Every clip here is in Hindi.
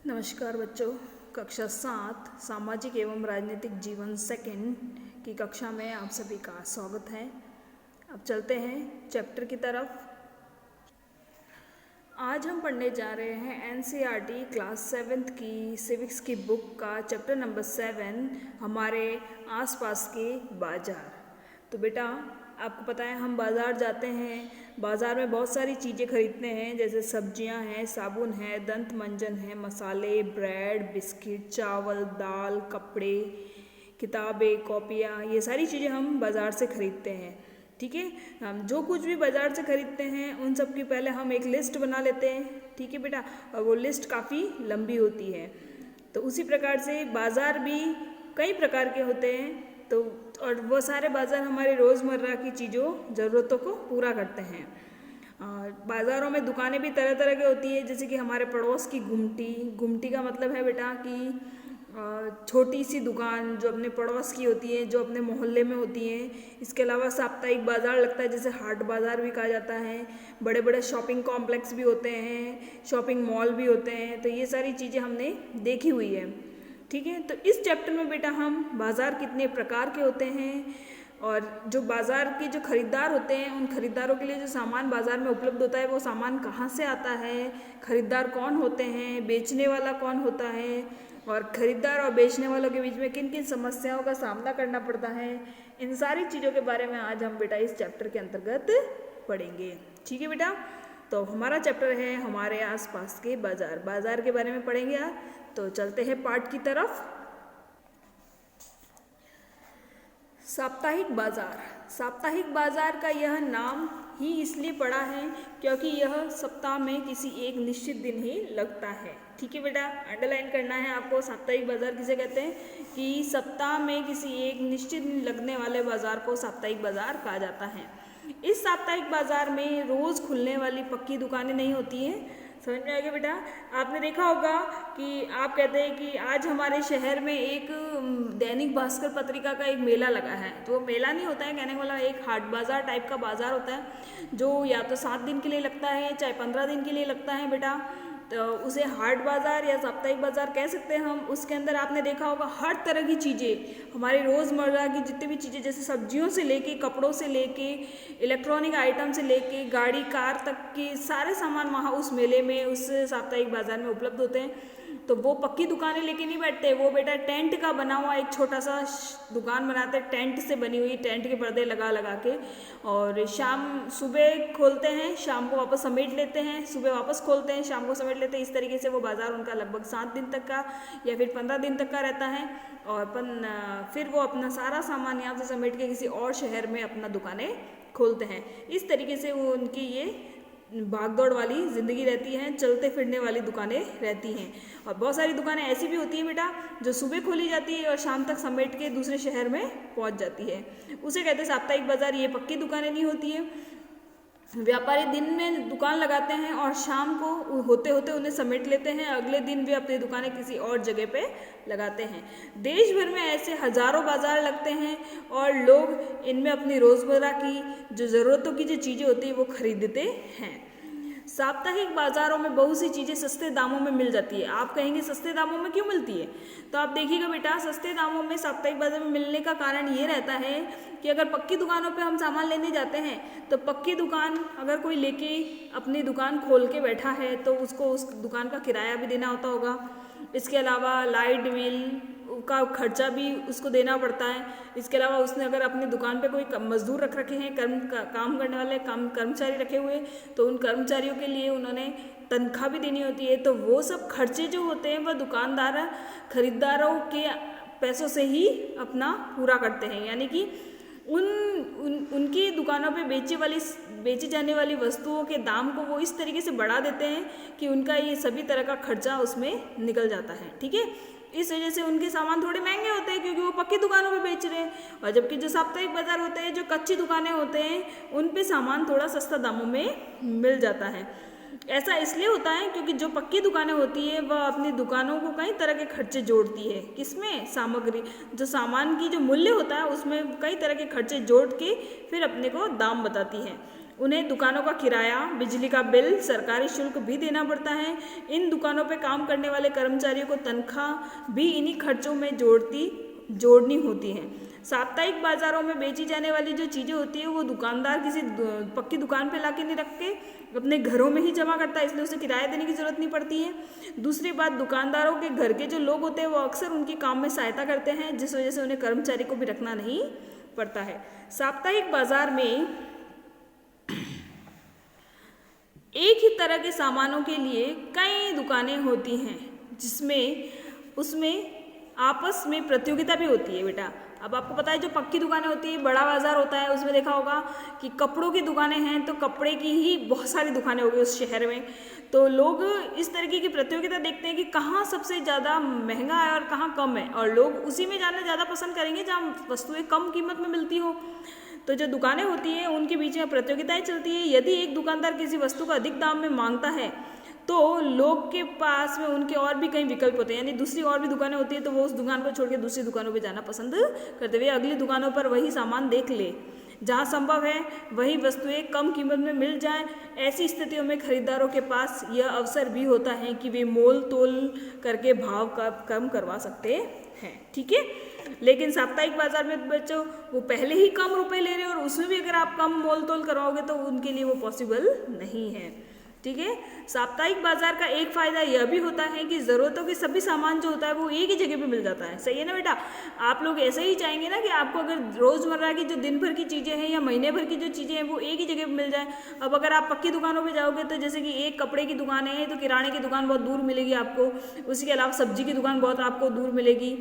नमस्कार बच्चों। कक्षा 7 सामाजिक एवं राजनीतिक जीवन सेकंड की कक्षा में आप सभी का स्वागत है। अब चलते हैं चैप्टर की तरफ। आज हम पढ़ने जा रहे हैं एनसीईआरटी क्लास 7th की सिविक्स की बुक का चैप्टर नंबर 7 हमारे आसपास के बाजार। तो बेटा आपको पता है हम बाज़ार जाते हैं, बाज़ार में बहुत सारी चीज़ें खरीदते हैं, जैसे सब्जियां हैं, साबुन है, दंत मंजन है, मसाले, ब्रेड, बिस्किट, चावल, दाल, कपड़े, किताबें, कॉपियाँ, ये सारी चीज़ें हम बाज़ार से खरीदते हैं। ठीक है, हम जो कुछ भी बाज़ार से खरीदते हैं उन सब की पहले हम एक लिस्ट बना लेते हैं। ठीक है बेटा, और वो लिस्ट काफ़ी लंबी होती है। तो उसी प्रकार से बाज़ार भी कई प्रकार के होते हैं, तो और वो सारे बाज़ार हमारे रोज़मर्रा की चीज़ों ज़रूरतों को पूरा करते हैं। बाज़ारों में दुकानें भी तरह तरह की होती है, जैसे कि हमारे पड़ोस की गुमटी का मतलब है बेटा कि छोटी सी दुकान जो अपने पड़ोस की होती है, जो अपने मोहल्ले में होती है। इसके अलावा साप्ताहिक बाज़ार लगता है, जैसे हाट बाज़ार भी कहा जाता है। बड़े बड़े शॉपिंग कॉम्प्लेक्स भी होते हैं, शॉपिंग मॉल भी होते हैं। तो ये सारी चीज़ें हमने देखी हुई है। ठीक है, तो इस चैप्टर में बेटा हम बाज़ार कितने प्रकार के होते हैं और जो बाज़ार के जो खरीदार होते हैं उन खरीदारों के लिए जो सामान बाज़ार में उपलब्ध होता है वो सामान कहाँ से आता है, खरीदार कौन होते हैं, बेचने वाला कौन होता है और खरीदार और बेचने वालों के बीच में किन किन समस्याओं का सामना करना पड़ता है, इन सारी चीज़ों के बारे में आज हम बेटा इस चैप्टर के अंतर्गत पढ़ेंगे। ठीक है बेटा, तो हमारा चैप्टर है हमारे आसपास के बाज़ार। बाज़ार के बारे में पढ़ेंगे आज। तो चलते हैं पाठ की तरफ। साप्ताहिक बाज़ार। साप्ताहिक बाज़ार का यह नाम ही इसलिए पड़ा है क्योंकि यह सप्ताह में किसी एक निश्चित दिन ही लगता है। ठीक है बेटा, अंडरलाइन करना है आपको। साप्ताहिक बाज़ार किसे कहते हैं कि सप्ताह में किसी एक निश्चित दिन लगने वाले बाज़ार को साप्ताहिक बाज़ार कहा जाता है। इस साप्ताहिक बाज़ार में रोज़ खुलने वाली पक्की दुकानें नहीं होती हैं। समझ में आ गया बेटा? आपने देखा होगा कि आप कहते हैं कि आज हमारे शहर में एक दैनिक भास्कर पत्रिका का एक मेला लगा है। तो वो मेला नहीं होता है, कहने वाला एक हाट बाज़ार टाइप का बाज़ार होता है जो या तो 7 दिन के लिए लगता है चाहे 15 दिन के लिए लगता है बेटा। तो उसे हाट बाज़ार या साप्ताहिक बाज़ार कह सकते हैं हम। उसके अंदर आपने देखा होगा हर तरह की चीज़ें, हमारी रोज़मर्रा की जितनी भी चीज़ें, जैसे सब्जियों से लेके, कपड़ों से लेके, इलेक्ट्रॉनिक आइटम से लेके, गाड़ी कार तक के सारे सामान वहाँ उस मेले में, उस साप्ताहिक बाज़ार में उपलब्ध होते हैं। तो वो पक्की दुकानें लेके नहीं बैठते, वो बेटा टेंट का बना हुआ एक छोटा सा दुकान बनाते हैं, टेंट से बनी हुई, टेंट के पर्दे लगा लगा के, और सुबह खोलते हैं, शाम को वापस समेट लेते हैं, सुबह वापस खोलते हैं, शाम को समेट लेते हैं। इस तरीके से वो बाज़ार उनका लगभग 7 दिन तक का या फिर 15 दिन तक का रहता है। और फिर वो अपना सारा सामान यहाँ से समेट के किसी और शहर में अपना दुकानें खोलते हैं। इस तरीके से वो उनकी ये भागदौड़ वाली ज़िंदगी रहती है, चलते फिरने वाली दुकानें रहती हैं। और बहुत सारी दुकानें ऐसी भी होती हैं बेटा जो सुबह खोली जाती है और शाम तक समेट के दूसरे शहर में पहुंच जाती है। उसे कहते हैं साप्ताहिक बाज़ार। ये पक्की दुकानें नहीं होती हैं। व्यापारी दिन में दुकान लगाते हैं और शाम को होते होते उन्हें समेट लेते हैं। अगले दिन वे अपनी दुकानें किसी और जगह पे लगाते हैं। देश भर में ऐसे हजारों बाज़ार लगते हैं और लोग इनमें अपनी रोज़मर्रा की जो ज़रूरतों की जो चीज़ें होती हैं वो खरीदते हैं। साप्ताहिक बाज़ारों में बहुत सी चीज़ें सस्ते दामों में मिल जाती है। आप कहेंगे सस्ते दामों में क्यों मिलती है? तो आप देखिएगा बेटा, सस्ते दामों में साप्ताहिक बाज़ार में मिलने का कारण ये रहता है कि अगर पक्की दुकानों पे हम सामान लेने जाते हैं तो पक्की दुकान अगर कोई लेके अपनी दुकान खोल के बैठा है तो उसको उस दुकान का किराया भी देना होता होगा। इसके अलावा लाइट बिल का खर्चा भी उसको देना पड़ता है। इसके अलावा उसने अगर अपनी दुकान पे कोई मजदूर रख रखे हैं, काम करने वाले कर्मचारी रखे हुए, तो उन कर्मचारियों के लिए उन्होंने तनख्वाह भी देनी होती है। तो वो सब खर्चे जो होते हैं वह दुकानदार खरीदारों के पैसों से ही अपना पूरा करते हैं। यानी कि उनकी दुकानों पे बेची जाने वाली वस्तुओं के दाम को वो इस तरीके से बढ़ा देते हैं कि उनका ये सभी तरह का खर्चा उसमें निकल जाता है। ठीक है, इस वजह से उनके सामान थोड़े महंगे होते हैं क्योंकि वो पक्की दुकानों पे बेच रहे हैं। और जबकि जो साप्ताहिक बाज़ार होते हैं, जो कच्ची दुकानें होते हैं, उन पे सामान थोड़ा सस्ता दामों में मिल जाता है। ऐसा इसलिए होता है क्योंकि जो पक्की दुकानें होती है वह अपनी दुकानों को कई तरह के खर्चे जोड़ती है। किसमें? सामग्री, जो सामान की जो मूल्य होता है उसमें कई तरह के खर्चे जोड़ के फिर अपने को दाम बताती है। उन्हें दुकानों का किराया, बिजली का बिल, सरकारी शुल्क भी देना पड़ता है। इन दुकानों पे काम करने वाले कर्मचारियों को तनख्वाह भी इन्हीं खर्चों में जोड़नी होती है। साप्ताहिक बाजारों में बेची जाने वाली जो चीज़ें होती है वो दुकानदार किसी पक्की दुकान पे लाके नहीं रख के अपने घरों में ही जमा करता है, इसलिए उसे किराया देने की जरूरत नहीं पड़ती है। दूसरी बात, दुकानदारों के घर के जो लोग होते हैं वो अक्सर उनके काम में सहायता करते हैं, जिस वजह से उन्हें कर्मचारी को भी रखना नहीं पड़ता है। साप्ताहिक बाजार में एक ही तरह के सामानों के लिए कई दुकानें होती हैं, जिसमें उसमें आपस में प्रतियोगिता भी होती है बेटा। अब आपको पता है जो पक्की दुकानें होती है, बड़ा बाजार होता है, उसमें देखा होगा कि कपड़ों की दुकानें हैं तो कपड़े की ही बहुत सारी दुकानें हो गई उस शहर में। तो लोग इस तरीके की प्रतियोगिता देखते हैं कि कहाँ सबसे ज़्यादा महंगा है और कहाँ कम है, और लोग उसी में जाना ज़्यादा पसंद करेंगे जहाँ वस्तुएं कम कीमत में मिलती हो। तो जो दुकानें होती हैं उनके बीच में प्रतियोगिताएं चलती है। यदि एक दुकानदार किसी वस्तु को अधिक दाम में मांगता है तो लोग के पास में उनके और भी कई विकल्प होते हैं, यानी दूसरी और भी दुकानें होती है तो वो उस दुकान को छोड़ के दूसरी दुकानों पे जाना पसंद करते हुए अगली दुकानों पर वही सामान देख ले। जहाँ संभव है वही वस्तुएं कम कीमत में मिल जाएं। ऐसी स्थितियों में खरीदारों के पास यह अवसर भी होता है कि वे मोल तोल करके भाव कम करवा सकते हैं। ठीक है, लेकिन साप्ताहिक बाजार में बच्चों वो पहले ही कम रुपए ले रहे हैं और उसमें भी अगर आप कम मोल तोल करवाओगे तो उनके लिए वो पॉसिबल नहीं है। ठीक है, साप्ताहिक बाजार का एक फायदा यह भी होता है कि ज़रूरतों के सभी सामान जो होता है वो एक ही जगह पे मिल जाता है। सही है ना बेटा? आप लोग ऐसे ही चाहेंगे ना कि आपको अगर रोज़मर्रा की जो दिन भर की चीज़ें हैं या महीने भर की जो चीज़ें हैं वो एक ही जगह पे मिल जाए। अब अगर आप पक्की दुकानों पे जाओगे तो जैसे कि एक कपड़े की दुकान है तो किराने की दुकान बहुत दूर मिलेगी आपको, उसके अलावा सब्जी की दुकान बहुत आपको दूर मिलेगी।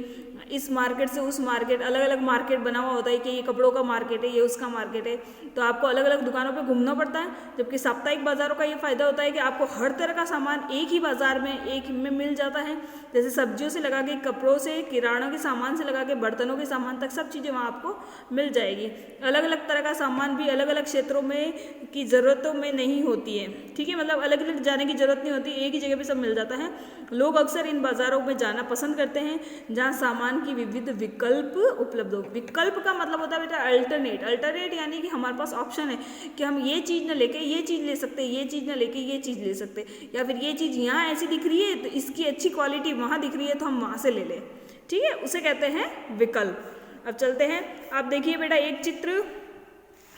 इस मार्केट से उस मार्केट, अलग अलग मार्केट बना हुआ होता है कि ये कपड़ों का मार्केट है, ये उसका मार्केट है, तो आपको अलग अलग दुकानों पे घूमना पड़ता है। जबकि साप्ताहिक बाज़ारों का ये फ़ायदा होता है कि आपको हर तरह का सामान एक ही बाज़ार में एक में मिल जाता है। जैसे सब्जियों से लगा के कपड़ों से, किरानों के सामान से लगा के बर्तनों के सामान तक सब चीज़ें वहाँ आपको मिल जाएगी। अलग अलग तरह का सामान भी अलग अलग क्षेत्रों में की ज़रूरतों में नहीं होती है। ठीक है, मतलब अलग अलग जाने की ज़रूरत नहीं होती, एक ही जगह पर सब मिल जाता है। लोग अक्सर इन बाज़ारों में जाना पसंद करते हैं जहाँ सामान की विविध विकल्प उपलब्ध हो। विकल्प का मतलब होता है बेटा अल्टरनेट। अल्टरनेट यानी कि हमारे पास ऑप्शन है कि हम ये चीज़ न लेके ये चीज़ ले सकते हैं, ये चीज़ न लेके ये चीज़ ले सकते हैं, या फिर ये चीज़ यहाँ ऐसी दिख रही है तो इसकी अच्छी क्वालिटी वहाँ दिख रही है तो हम वहाँ से ले लें। ठीक है, उसे कहते हैं विकल्प। अब चलते हैं, आप देखिए बेटा एक चित्र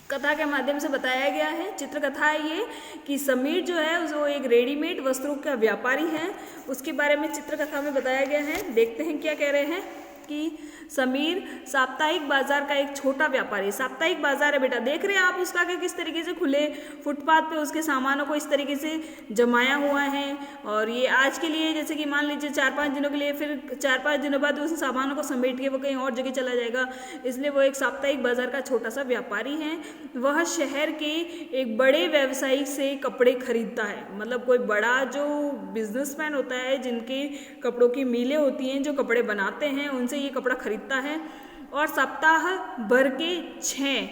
कथा के माध्यम से बताया गया है। चित्र कथा है ये कि समीर जो है वो एक रेडीमेड वस्त्रों का व्यापारी है, उसके बारे में चित्र कथा में बताया गया है। देखते हैं क्या कह रहे हैं कि समीर साप्ताहिक बाजार का एक छोटा व्यापारी। साप्ताहिक बाजार है बेटा, देख रहे हैं आप उसका कि किस तरीके से खुले फुटपाथ पे उसके सामानों को इस तरीके से जमाया हुआ है। और ये आज के लिए जैसे कि मान लीजिए 4-5 दिनों के लिए, फिर 4-5 दिनों बाद उस सामानों को समेट के वो कहीं और जगह चला जाएगा, इसलिए वो एक साप्ताहिक बाजार का छोटा सा व्यापारी है। वह शहर के एक बड़े व्यवसायी से कपड़े खरीदता है, मतलब कोई बड़ा जो बिजनेसमैन होता है जिनके कपड़ों की मिलें होती हैं, जो कपड़े बनाते हैं, उनसे ये कपड़ा खरीदता है। और सप्ताह भर के 6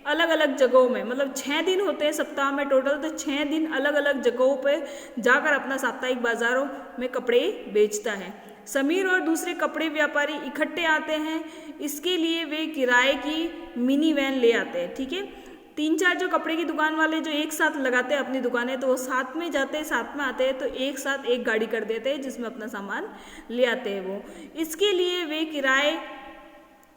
अलग अलग जगहों में, मतलब 6 दिन होते हैं सप्ताह में टोटल, तो 6 दिन अलग अलग जगहों पे जाकर अपना साप्ताहिक बाजारों में कपड़े बेचता है। समीर और दूसरे कपड़े व्यापारी इकट्ठे आते हैं, इसके लिए वे किराए की मिनी वैन ले आते हैं। ठीक है, 3-4 जो कपड़े की दुकान वाले जो एक साथ लगाते हैं अपनी दुकानें, तो वो साथ में जाते हैं, साथ में आते हैं, तो एक साथ एक गाड़ी कर देते हैं जिसमें अपना सामान ले आते हैं वो। इसके लिए वे किराए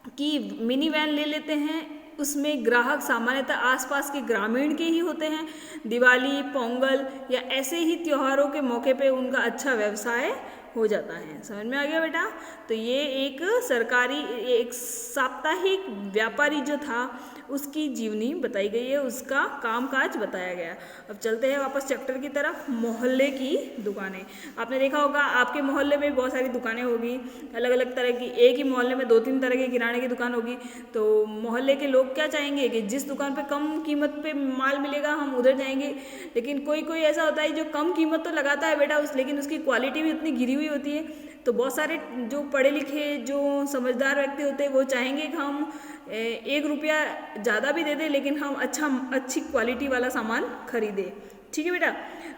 की मिनी वैन ले लेते हैं। उसमें ग्राहक सामान्यतः आसपास के ग्रामीण के ही होते हैं। दिवाली, पोंगल या ऐसे ही त्योहारों के मौके पे उनका अच्छा व्यवसाय हो जाता है। समझ में आ गया बेटा? तो ये एक सरकारी, एक साप्ताहिक व्यापारी जो था उसकी जीवनी बताई गई है, उसका कामकाज बताया गया। अब चलते हैं वापस चैप्टर की तरफ। मोहल्ले की दुकानें। आपने देखा होगा आपके मोहल्ले में बहुत सारी दुकानें होगी, अलग अलग तरह की। एक ही मोहल्ले में 2-3 तरह के किराने की दुकान होगी, तो मोहल्ले के लोग क्या चाहेंगे कि जिस दुकान पे कम कीमत पे माल मिलेगा हम उधर जाएंगे। लेकिन कोई कोई ऐसा होता है जो कम कीमत तो लगाता है बेटा लेकिन उसकी क्वालिटी भी उतनी गिरी हुई होती है। तो बहुत सारे जो पढ़े लिखे, जो समझदार व्यक्ति होते हैं वो चाहेंगे कि हम 1 रुपया ज़्यादा भी दे दें लेकिन हम अच्छी क्वालिटी वाला सामान खरीदें। ठीक है बेटा?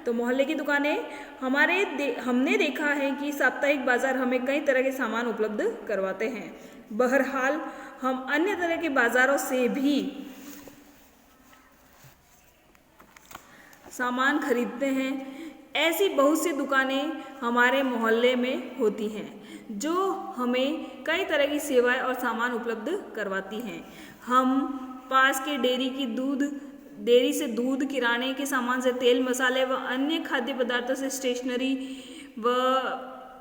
तो मोहल्ले की दुकानें हमने देखा है कि साप्ताहिक बाजार हमें कई तरह के सामान उपलब्ध करवाते हैं। बहरहाल हम अन्य तरह के बाज़ारों से भी सामान खरीदते हैं। ऐसी बहुत सी दुकानें हमारे मोहल्ले में होती हैं जो हमें कई तरह की सेवाएं और सामान उपलब्ध करवाती हैं। हम पास के डेयरी से दूध, किराने के सामान से तेल, मसाले व अन्य खाद्य पदार्थों से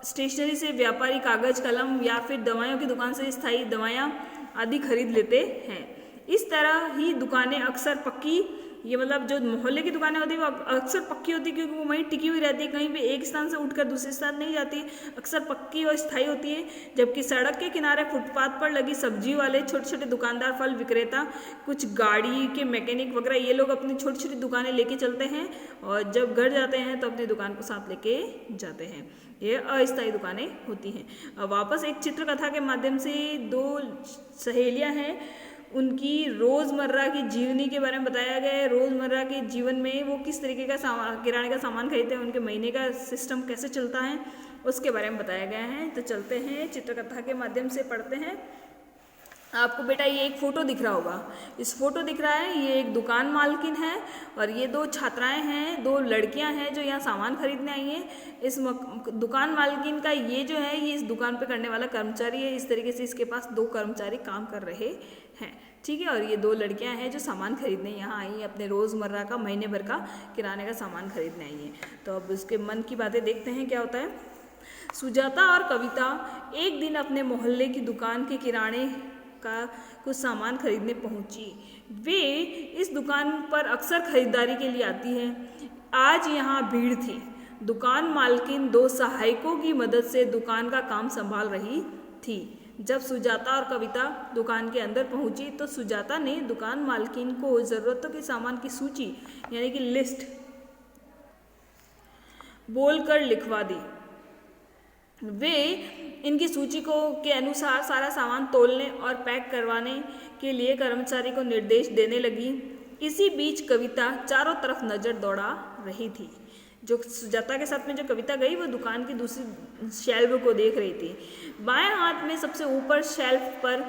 स्टेशनरी से व्यापारी कागज, कलम या फिर दवाइयों की दुकान से स्थायी दवाइयाँ आदि खरीद लेते हैं। इस तरह ही दुकानें अक्सर पक्की, ये मतलब जो मोहल्ले की दुकानें होती है वो अक्सर पक्की होती है क्योंकि वो वहीं टिकी हुई रहती है, कहीं भी एक स्थान से उठकर दूसरे स्थान नहीं जाती, अक्सर पक्की और स्थायी होती है। जबकि सड़क के किनारे फुटपाथ पर लगी सब्जी वाले, छोटे छोटे दुकानदार, फल विक्रेता, कुछ गाड़ी के मैकेनिक वगैरह, ये लोग अपनी छोटी छोटी दुकानें लेके चलते हैं और जब घर जाते हैं तो अपनी दुकान को साथ लेके जाते हैं। ये अस्थायी दुकानें होती हैं। अब वापस एक चित्रकथा के माध्यम से दो सहेलियां हैं, उनकी रोज़मर्रा की जीवनी के बारे में बताया गया है। रोज़मर्रा के जीवन में वो किस तरीके का किराने का सामान खरीदते हैं, उनके महीने का सिस्टम कैसे चलता है, उसके बारे में बताया गया है। तो चलते हैं चित्रकथा के माध्यम से पढ़ते हैं। आपको बेटा ये एक फ़ोटो दिख रहा होगा, इस फोटो दिख रहा है, ये एक दुकान मालकिन है और ये दो छात्राएं हैं, दो लड़कियां हैं जो यहाँ सामान खरीदने आई हैं। इस दुकान मालकिन का ये जो है ये इस दुकान पे करने वाला कर्मचारी है। इस तरीके से इसके पास दो कर्मचारी काम कर रहे हैं, ठीक है। और ये दो लड़कियां हैं जो सामान खरीदने यहाँ आई हैं, अपने रोज़मर्रा का महीने भर का किराने का सामान खरीदने आई हैं। तो अब उसके मन की बातें देखते हैं क्या होता है। सुजाता और कविता एक दिन अपने मोहल्ले की दुकान के किराने का कुछ सामान खरीदने पहुंची। वे इस दुकान पर अक्सर खरीदारी के लिए आती हैं। आज यहाँ भीड़ थी। दुकान मालकिन दो सहायकों की मदद से दुकान का काम संभाल रही थी। जब सुजाता और कविता दुकान के अंदर पहुंची तो सुजाता ने दुकान मालकिन को ज़रूरतों के सामान की सूची यानी कि लिस्ट बोलकर लिखवा दी। वे इनकी सूची के अनुसार सारा सामान तोलने और पैक करवाने के लिए कर्मचारी को निर्देश देने लगी। इसी बीच कविता चारों तरफ नज़र दौड़ा रही थी। जो सुजाता के साथ में जो कविता गई वो दुकान की दूसरी शेल्फ को देख रही थी। बाएं हाथ में सबसे ऊपर शेल्फ पर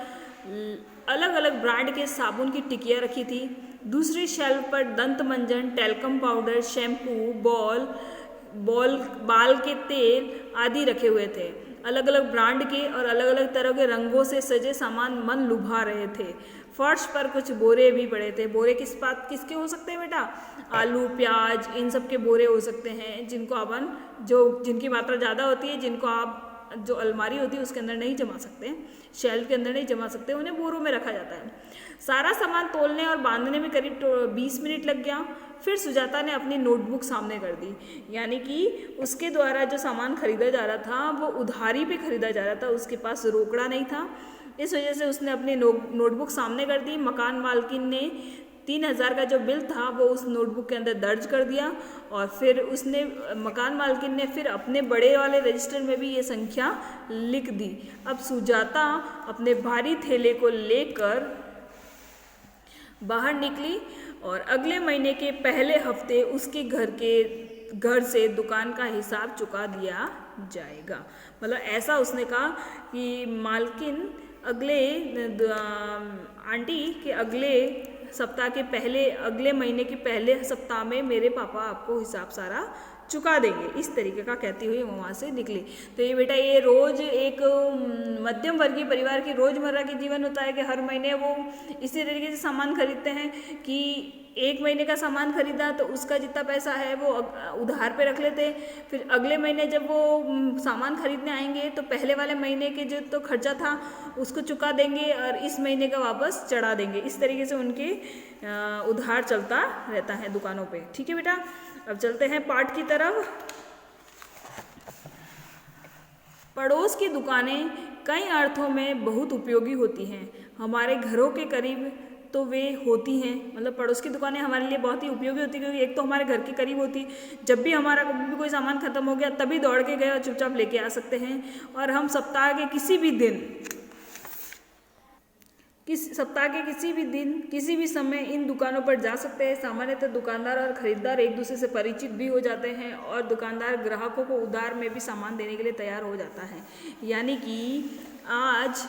अलग अलग ब्रांड के साबुन की टिकियाँ रखी थी। दूसरी शेल्फ पर दंत मंजन, टैल्कम पाउडर, शैम्पू, बाल के तेल आदि रखे हुए थे। अलग अलग ब्रांड के और अलग अलग तरह के रंगों से सजे सामान मन लुभा रहे थे। फर्श पर कुछ बोरे भी पड़े थे। बोरे किसके हो सकते हैं बेटा? आलू, प्याज, इन सब के बोरे हो सकते हैं जिनकी मात्रा ज़्यादा होती है, जिनको आप जो अलमारी होती है उसके अंदर नहीं जमा सकते, शेल्फ के अंदर नहीं जमा सकते, उन्हें बोरों में रखा जाता है। सारा सामान तोलने और बांधने में करीब 20 मिनट लग गया। फिर सुजाता ने अपनी नोटबुक सामने कर दी, यानी कि उसके द्वारा जो सामान खरीदा जा रहा था वो उधारी पे खरीदा जा रहा था, उसके पास रोकड़ा नहीं था। इस वजह से उसने अपनी नोटबुक सामने कर दी। मकान मालकिन ने 3000 का जो बिल था वो उस नोटबुक के अंदर दर्ज कर दिया और फिर मकान मालकिन ने फिर अपने बड़े वाले रजिस्टर में भी ये संख्या लिख दी। अब सुजाता अपने भारी थैले को लेकर बाहर निकली और अगले महीने के पहले हफ्ते उसके घर से दुकान का हिसाब चुका दिया जाएगा। मतलब ऐसा उसने कहा कि मालकिन आंटी के अगले महीने के पहले सप्ताह में मेरे पापा आपको हिसाब सारा चुका देंगे, इस तरीके का कहती हुई वो वहाँ से निकली। तो ये बेटा ये रोज़ एक मध्यम वर्गीय परिवार की रोज़मर्रा की जीवन होता है कि हर महीने वो इसी तरीके से सामान खरीदते हैं कि एक महीने का सामान खरीदा तो उसका जितना पैसा है वो उधार पे रख लेते, फिर अगले महीने जब वो सामान खरीदने आएंगे तो पहले वाले महीने के जो तो खर्चा था उसको चुका देंगे और इस महीने का वापस चढ़ा देंगे। इस तरीके से उनके उधार चलता रहता है दुकानों पे। ठीक है बेटा, अब चलते हैं पाठ की तरफ। पड़ोस की दुकानें कई अर्थों में बहुत उपयोगी होती हैं। हमारे घरों के करीब तो वे होती हैं, मतलब पड़ोस की दुकानें हमारे लिए बहुत ही उपयोगी होती है क्योंकि एक तो हमारे घर के करीब होती, जब भी हमारा कभी भी कोई सामान खत्म हो गया तभी दौड़ के गए और चुपचाप लेके आ सकते हैं। और हम सप्ताह के किसी भी दिन किसी भी समय इन दुकानों पर जा सकते हैं। सामान्यतः दुकानदार और खरीदार एक दूसरे से परिचित भी हो जाते हैं और दुकानदार ग्राहकों को उधार में भी सामान देने के लिए तैयार हो जाता है। यानी कि आज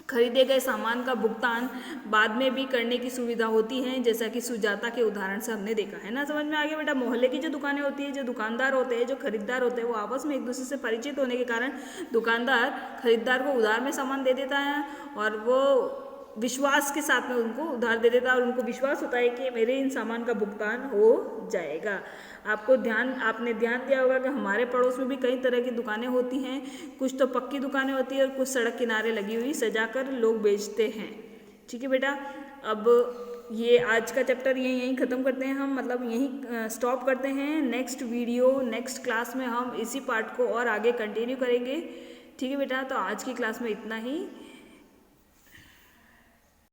खरीदे गए सामान का भुगतान बाद में भी करने की सुविधा होती है, जैसा कि सुजाता के उदाहरण से हमने देखा है ना। समझ में आ गया बेटा। मोहल्ले की जो दुकानें होती है, जो दुकानदार होते हैं, जो खरीदार होते हैं, वो आपस में एक दूसरे से परिचित होने के कारण दुकानदार खरीदार को उधार में सामान दे देता है और वो विश्वास के साथ में उनको उधार दे देता है और उनको विश्वास होता है कि मेरे इन सामान का भुगतान हो जाएगा। आपने ध्यान दिया होगा कि हमारे पड़ोस में भी कई तरह की दुकानें होती हैं। कुछ तो पक्की दुकानें होती हैं और कुछ सड़क किनारे लगी हुई सजाकर लोग बेचते हैं। ठीक है बेटा। अब ये आज का चैप्टर यहीं ख़त्म करते हैं हम, मतलब यहीं स्टॉप करते हैं। नेक्स्ट वीडियो नेक्स्ट क्लास में हम इसी पार्ट को और आगे कंटिन्यू करेंगे। ठीक है बेटा। तो आज की क्लास में इतना ही।